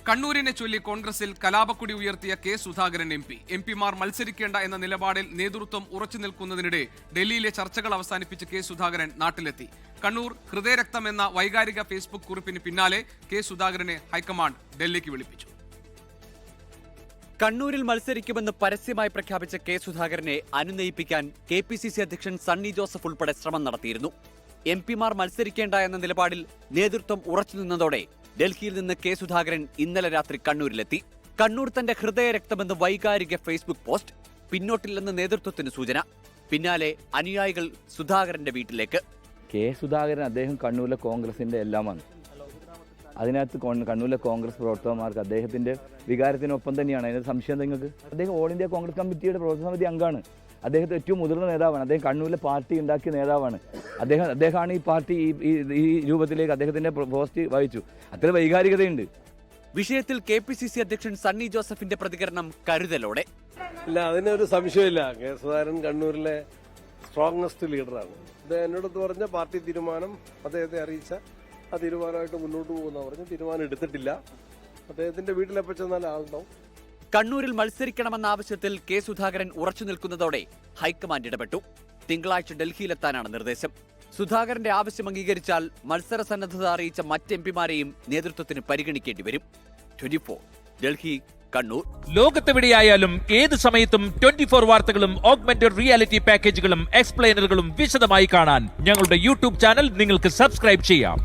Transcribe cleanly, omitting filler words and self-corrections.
കണ്ണൂരിനെ ചൊല്ലി കോൺഗ്രസിൽ കലാപക്കൊടി ഉയർത്തിയ കെ സുധാകരൻ എംപിമാർ മത്സരിക്കേണ്ട എന്ന നിലപാടിൽ നേതൃത്വം ഉറച്ചു നിൽക്കുന്നതിനിടെ ഡൽഹിയിലെ ചർച്ചകൾ അവസാനിപ്പിച്ച് കെ സുധാകരൻ നാട്ടിലെത്തി. കണ്ണൂർ ഹൃദയരക്തം എന്ന വൈകാരിക ഫേസ്ബുക്ക് കുറിപ്പിന് പിന്നാലെ കെ സുധാകരനെ ഹൈക്കമാൻഡ് ഡൽഹിക്ക് വിളിപ്പിച്ചു. കണ്ണൂരിൽ മത്സരിക്കുമെന്ന് പരസ്യമായി പ്രഖ്യാപിച്ച കെ സുധാകരനെ അനുനയിപ്പിക്കാൻ KPCC അധ്യക്ഷൻ സണ്ണി ജോസഫ് ഉൾപ്പെടെ ശ്രമം നടത്തിയിരുന്നു. എംപിമാർ മത്സരിക്കേണ്ട എന്ന നിലപാടിൽ നേതൃത്വം ഉറച്ചുനിന്നതോടെ ഡൽഹിയിൽ നിന്ന് കെ സുധാകരൻ ഇന്നലെ രാത്രി കണ്ണൂരിലെത്തി. കണ്ണൂർ തന്റെ ഹൃദയരക്തമെന്ന് വൈകാരിക ഫേസ്ബുക്ക് പോസ്റ്റ്, പിന്നോട്ടില്ലെന്ന് നേതൃത്വത്തിന് സൂചന. പിന്നാലെ അനുയായികൾ സുധാകരന്റെ വീട്ടിലേക്ക്. കെ സുധാകരൻ അദ്ദേഹം കണ്ണൂരിലെ കോൺഗ്രസിന്റെ എല്ലാമാണ്. അതിനകത്ത് കണ്ണൂരിലെ കോൺഗ്രസ് പ്രവർത്തകന്മാർക്ക് അദ്ദേഹത്തിന്റെ വികാരത്തിനൊപ്പം തന്നെയാണ്. അതിന് സംശയം നിങ്ങൾക്ക്? അദ്ദേഹം ഓൾ ഇന്ത്യ കോൺഗ്രസ് കമ്മിറ്റിയുടെ പ്രവർത്തക സമിതി അംഗമാണ്. അദ്ദേഹത്തെ ഏറ്റവും മുതിർന്ന നേതാവാണ്. അദ്ദേഹം കണ്ണൂരിലെ പാർട്ടി ഉണ്ടാക്കിയ നേതാവാണ്. അദ്ദേഹമാണ് ഈ പാർട്ടി ഈ രൂപത്തിലേക്ക് അദ്ദേഹത്തിന്റെ പോസ്റ്റ് വഹിച്ചു. അത്ര വൈകാരികതയുണ്ട്. വിഷയത്തിൽ KPCC അധ്യക്ഷൻ സണ്ണി ജോസഫിന്റെ പ്രതികരണം കരുതലോടെ. ഇല്ല, അതിനൊരു സംശയമില്ല. കെ സുധാകരൻ കണ്ണൂരിലെ സ്ട്രോങ്സ്റ്റ് ലീഡറാണ്. അദ്ദേഹം എന്നോട് പറഞ്ഞ പാർട്ടി തീരുമാനം അദ്ദേഹത്തെ അറിയിച്ച ആ തീരുമാനമായിട്ട് മുന്നോട്ട് പോകുന്ന പറഞ്ഞ് തീരുമാനം എടുത്തിട്ടില്ല. അദ്ദേഹത്തിന്റെ വീട്ടിലെപ്പോൾ ചെന്നാൽ ആളുണ്ടാവും. കണ്ണൂരിൽ മത്സരിക്കണമെന്ന ആവശ്യത്തിൽ കെ സുധാകരൻ ഉറച്ചു നിൽക്കുന്നതോടെ ഹൈക്കമാൻഡ് ഇടപെട്ടു. തിങ്കളാഴ്ച ഡൽഹിയിലെത്താനാണ് നിർദ്ദേശം. സുധാകരന്റെ ആവശ്യം അംഗീകരിച്ചാൽ മത്സര സന്നദ്ധത അറിയിച്ച മറ്റ് എംപിമാരെയും നേതൃത്വത്തിന് പരിഗണിക്കേണ്ടി വരും. 24 ഡൽഹി, കണ്ണൂർ. ലോകത്തെവിടെയായാലും ഏത് സമയത്തും 24 വാർത്തകളും ഓഗ്മെന്റഡ് റിയാലിറ്റി പാക്കേജുകളും എക്സ്പ്ലെയിനറുകളും വിശദമായി കാണാൻ ഞങ്ങളുടെ YouTube ചാനൽ നിങ്ങൾക്ക് സബ്സ്ക്രൈബ് ചെയ്യാം.